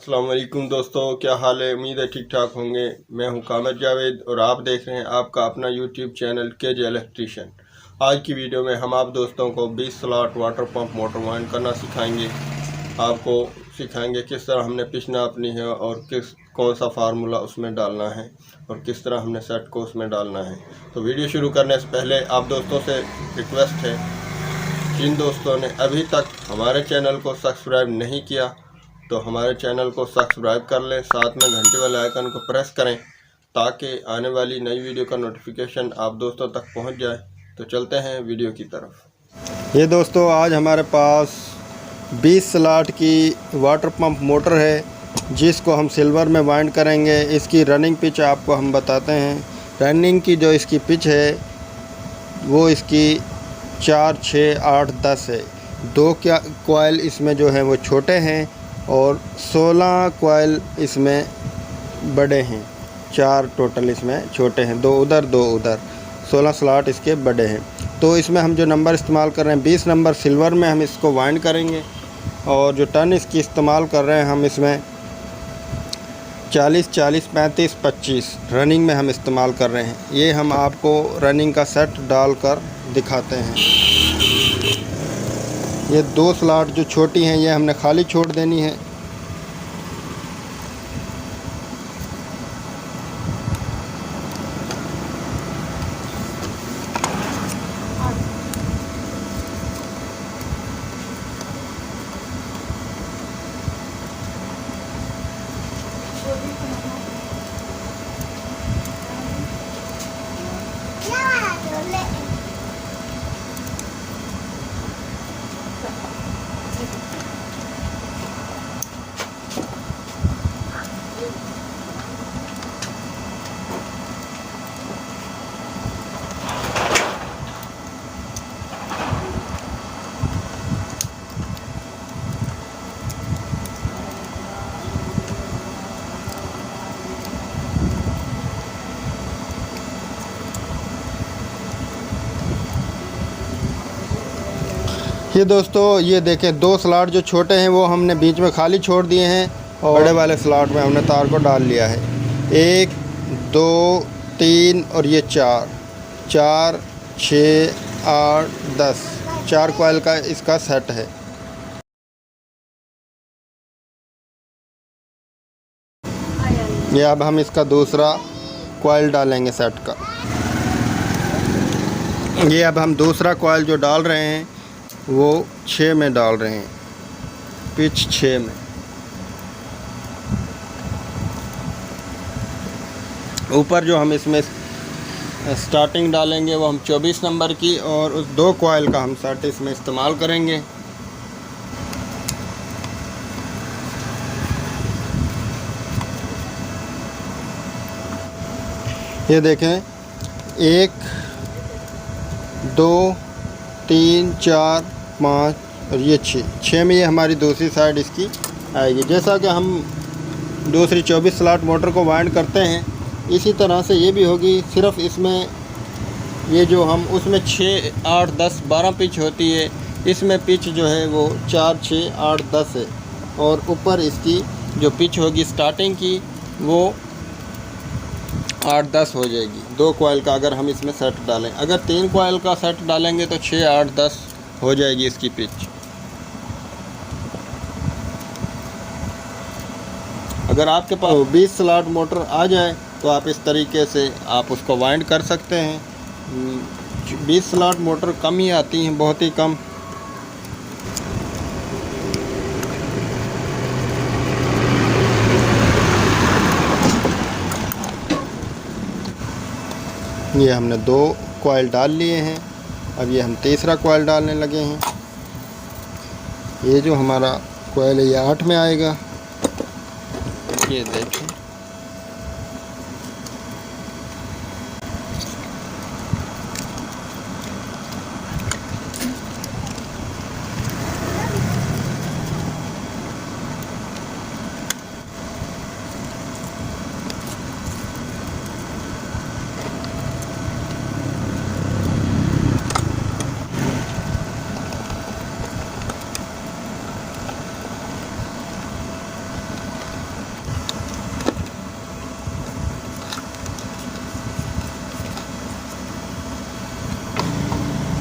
अस्सलाम वालेकुम दोस्तों, क्या हाल है। उम्मीद है ठीक ठाक होंगे। मैं हूं कामर जावेद और आप देख रहे हैं आपका अपना यूट्यूब चैनल केजे इलेक्ट्रीशियन। आज की वीडियो में हम आप दोस्तों को 20 slot water pump motor wind करना सिखाएंगे। आपको सिखाएंगे किस तरह हमने पिच नापनी है और कौन सा फार्मूला उसमें डालना है और किस तरह हमने सेट को उसमें डालना है। तो वीडियो शुरू करने से पहले आप दोस्तों से रिक्वेस्ट है, जिन दोस्तों ने अभी तक हमारे चैनल को सब्सक्राइब नहीं किया तो हमारे चैनल को सब्सक्राइब कर लें, साथ में घंटे वाले आइकन को प्रेस करें ताकि आने वाली नई वीडियो का नोटिफिकेशन आप दोस्तों तक पहुंच जाए। तो चलते हैं वीडियो की तरफ। ये दोस्तों आज हमारे पास 20 स्लॉट की वाटर पंप मोटर है जिसको हम सिल्वर में वाइंड करेंगे। इसकी रनिंग पिच आपको हम बताते हैं। रनिंग की जो इसकी पिच है वो इसकी 4, 6, 8, 10 है। 2 कॉइल इसमें जो है वो छोटे हैं और 16 कॉइल इसमें बड़े हैं। 4 टोटल इसमें छोटे हैं, 2 उधर 2 उधर, 16 स्लॉट इसके बड़े हैं। तो इसमें हम जो नंबर इस्तेमाल कर रहे हैं 20 नंबर सिल्वर में हम इसको वाइंड करेंगे और जो टर्न इसकी इस्तेमाल कर रहे हैं हम इसमें 40, 40, 35, 25 रनिंग में हम इस्तेमाल कर रहे हैं। ये हम आपको रनिंग का सेट डालकर दिखाते हैं। ये 2 स्लॉट जो छोटी हैं ये हमने खाली छोड़ देनी है। ये दोस्तों ये देखें 2 स्लॉट जो छोटे हैं वो हमने बीच में खाली छोड़ दिए हैं और बड़े वाले स्लॉट में हमने तार को डाल लिया है। 1, 2, 3 और ये 4, 4, 6, 8, 10 4 कॉइल का इसका सेट है। ये अब हम इसका दूसरा कॉइल डालेंगे सेट का। ये अब हम दूसरा कॉइल जो डाल रहे हैं वो 6 में डाल रहे हैं, पिच 6 में। ऊपर जो हम इसमें स्टार्टिंग डालेंगे वो हम 24 नंबर की और उस 2 कॉइल का हम सेट इसमें इस्तेमाल करेंगे। ये देखें 1, 2, 3, 4, 5 और ये 6 में ये हमारी दूसरी साइड इसकी आएगी। जैसा कि हम दूसरी 24 स्लॉट मोटर को वाइंड करते हैं इसी तरह से ये भी होगी, सिर्फ इसमें ये जो हम उसमें 6, 8, 10, 12 पिच होती है, इसमें पिच जो है वो 4, 6, 8, 10 है और ऊपर इसकी जो पिच होगी स्टार्टिंग की वो 8, 10 हो जाएगी। 2 कॉइल का अगर हम इसमें सेट डालें, अगर 3 कॉइल का सेट डालेंगे तो 6, 8, 10 हो जाएगी इसकी पिच। अगर आपके पास 20 स्लॉट मोटर आ जाए तो आप इस तरीके से आप उसको वाइंड कर सकते हैं। 20 स्लॉट मोटर कम ही आती हैं, बहुत ही कम। ये हमने 2 कॉइल डाल लिए हैं। अब ये हम तीसरा कॉइल डालने लगे हैं। ये जो हमारा कॉइल है ये 8 में आएगा। ये देखें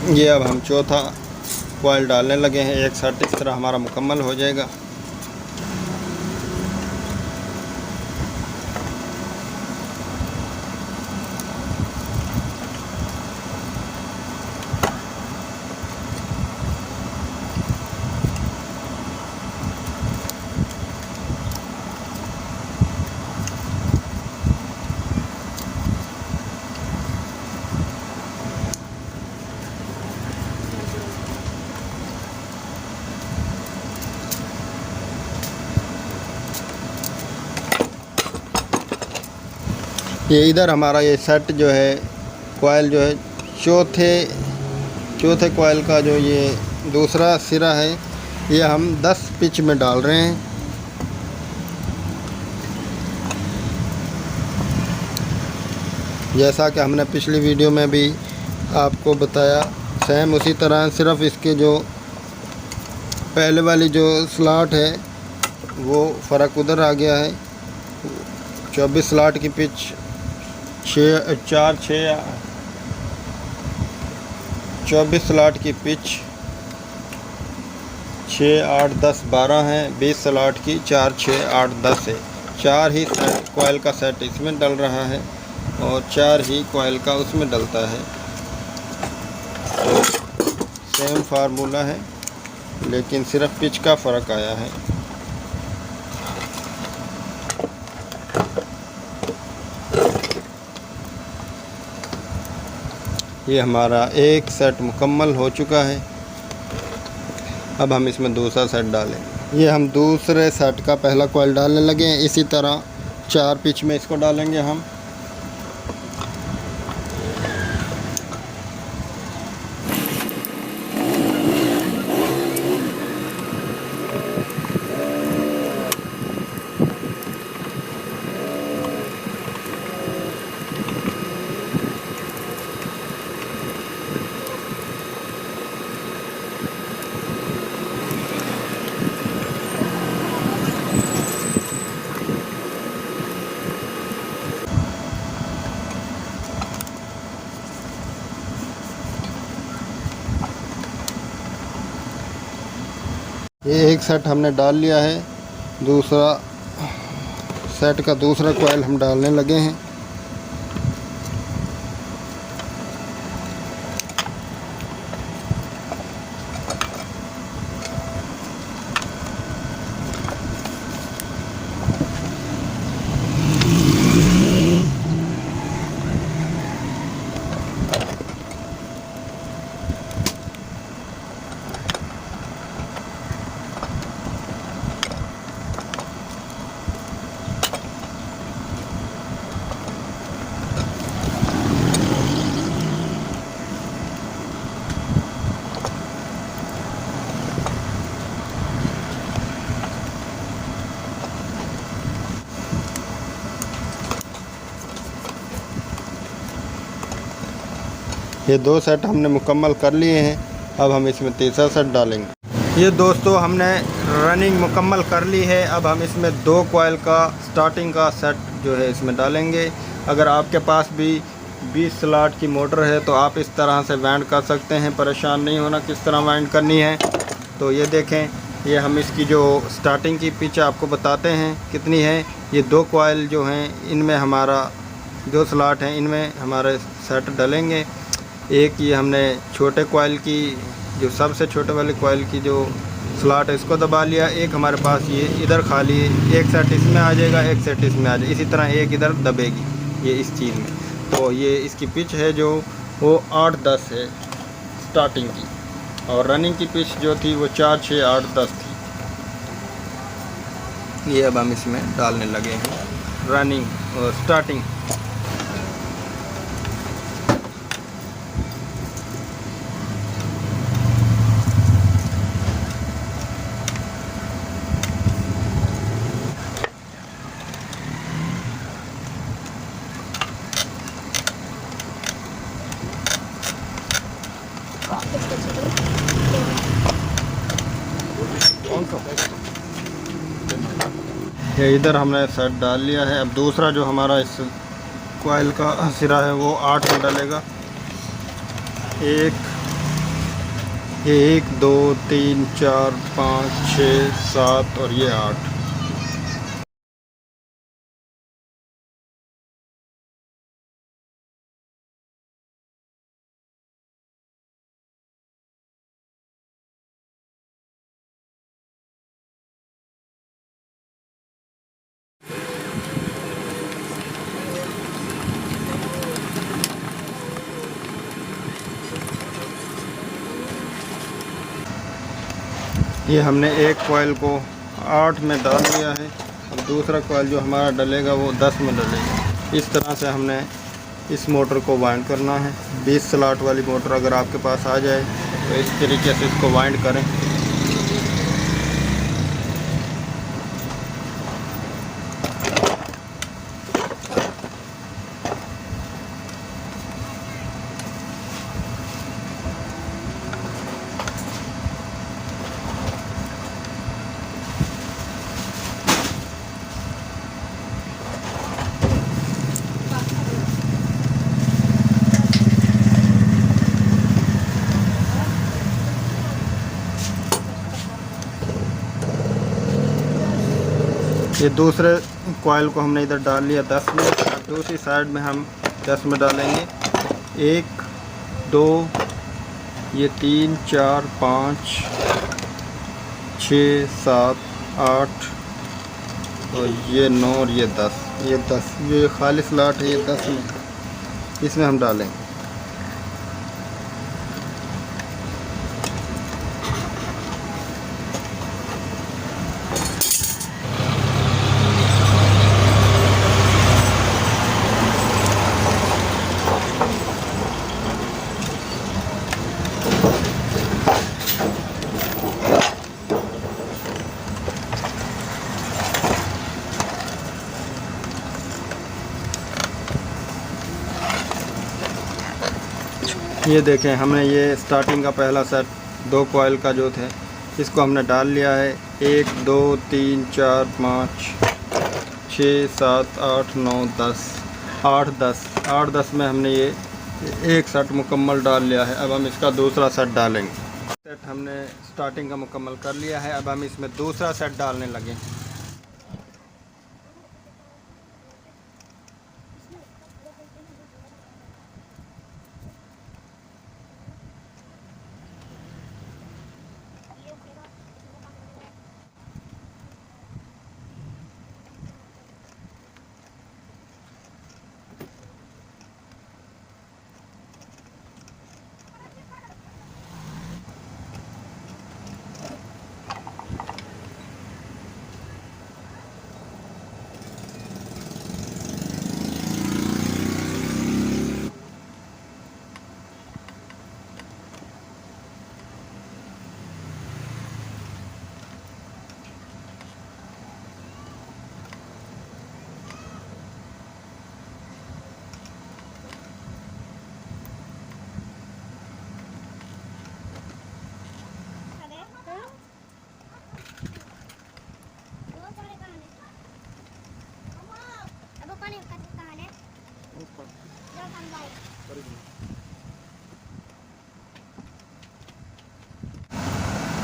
ये अब हम चौथा कॉइल डालने लगे हैं। एक सेट इस तरह हमारा मुकम्मल हो जाएगा। ये इधर हमारा ये सेट जो है कॉइल जो है चौथे कॉइल का जो ये दूसरा सिरा है, ये हम 10 पिच में डाल रहे हैं। जैसा कि हमने पिछली वीडियो में भी आपको बताया, सेम उसी तरह, सिर्फ इसके जो पहले वाली जो स्लॉट है वो फ़र्क उधर आ गया है। 24 स्लॉट की पिच 24 स्लॉट की पिच 6, 8, 10, 12 है। 20 स्लॉट की 4, 6, 8, 10 है। 4 ही कॉइल का सेट इसमें डल रहा है और 4 ही कॉइल का उसमें डलता है। सेम फार्मूला है, लेकिन सिर्फ पिच का फ़र्क आया है। ये हमारा एक सेट मुकम्मल हो चुका है। अब हम इसमें दूसरा सेट डालें। ये हम दूसरे सेट का पहला कॉइल डालने लगे हैं। इसी तरह 4 पिच में इसको डालेंगे हम। ये एक सेट हमने डाल लिया है। दूसरा सेट का दूसरा कॉइल हम डालने लगे हैं। ये 2 सेट हमने मुकम्मल कर लिए हैं। अब हम इसमें तीसरा सेट डालेंगे। ये दोस्तों हमने रनिंग मुकम्मल कर ली है। अब हम इसमें 2 कॉइल का स्टार्टिंग का सेट जो है इसमें डालेंगे। अगर आपके पास भी 20 स्लॉट की मोटर है तो आप इस तरह से वाइंड कर सकते हैं। परेशान नहीं होना किस तरह वाइंड करनी है। तो ये देखें, ये हम इसकी जो स्टार्टिंग की पिच आपको बताते हैं कितनी है। ये 2 कॉइल जो हैं इनमें हमारा 2 स्लॉट हैं, इनमें हमारे सेट डलेंगे। एक ये हमने छोटे कॉइल की जो सबसे छोटे वाले कॉइल की जो स्लॉट है इसको दबा लिया। एक हमारे पास ये इधर खाली है, एक सेट इसमें आ जाएगा, एक सेट इसमें आ जाएगा। इसी तरह एक इधर दबेगी ये इस चीज़ में। तो ये इसकी पिच है जो वो 8-10 है स्टार्टिंग की, और रनिंग की पिच जो थी वो 4, 6, 8, 10 थी। ये अब हम इसमें डालने लगे हैं रनिंग और स्टार्टिंग। ये इधर हमने सेट डाल लिया है। अब दूसरा जो हमारा इस कॉइल का सिरा है वो 8 में डलेगा। 1, ये 1 2 3 4 5 6 7 और ये 8। ये हमने एक कॉइल को 8 में डाल दिया है। अब दूसरा कॉइल जो हमारा डलेगा वो 10 में डलेगा। इस तरह से हमने इस मोटर को वाइंड करना है। 20 स्लॉट वाली मोटर अगर आपके पास आ जाए तो इस तरीके से इसको वाइंड करें। ये दूसरे कॉइल को हमने इधर डाल लिया 10 में। अब दूसरी साइड में हम 10 में डालेंगे। 1 2 ये 3 4 5 6 7 8 और ये 9 और ये 10। ये 10 ये खाली स्लॉट है, ये 10 में इसमें हम डालेंगे। ये देखें, हमने ये स्टार्टिंग का पहला सेट 2 कॉइल का जो थे इसको हमने डाल लिया है। 1 2 3 4 5 6 7 8 9 10 8 10 में हमने ये एक सेट मुकम्मल डाल लिया है। अब हम इसका दूसरा सेट डालेंगे। सेट हमने स्टार्टिंग का मुकम्मल कर लिया है। अब हम इसमें दूसरा सेट डालने लगे।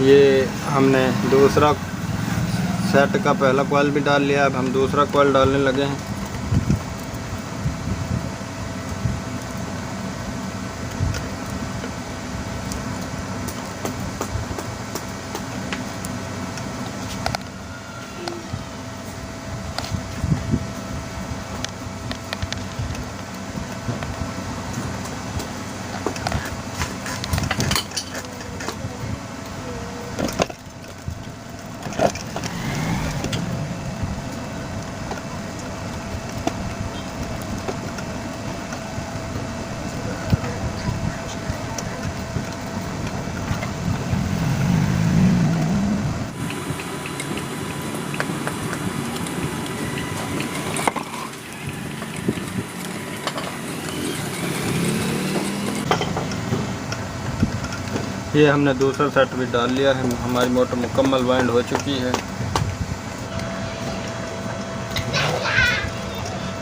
ये हमने दूसरा सेट का पहला कॉइल भी डाल लिया। अब हम दूसरा कॉइल डालने लगे हैं। ये हमने दूसरा सेट भी डाल लिया है। हमारी मोटर मुकम्मल वाइंड हो चुकी है।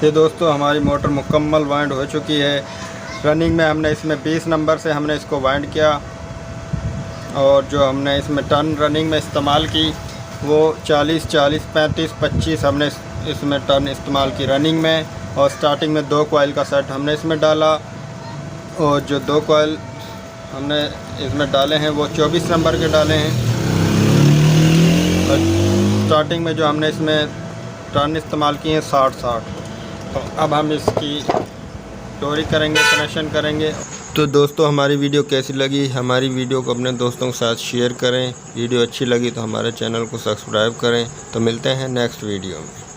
ये दोस्तों हमारी मोटर मुकम्मल वाइंड हो चुकी है। रनिंग में हमने इसमें 20 नंबर से हमने इसको वाइंड किया और जो हमने इसमें टर्न रनिंग में इस्तेमाल की वो 40, 40, 35, 25 हमने इसमें टर्न इस्तेमाल की रनिंग में। और स्टार्टिंग में 2 कॉइल का सेट हमने इसमें डाला, और जो 2 कॉइल हमने इसमें डाले हैं वो 24 नंबर के डाले हैं। और स्टार्टिंग में जो हमने इसमें टर्न इस्तेमाल किए हैं 60-60। तो अब हम इसकी डोरी करेंगे, कनेक्शन करेंगे। तो दोस्तों हमारी वीडियो कैसी लगी, हमारी वीडियो को अपने दोस्तों के साथ शेयर करें। वीडियो अच्छी लगी तो हमारे चैनल को सब्सक्राइब करें। तो मिलते हैं नेक्स्ट वीडियो में।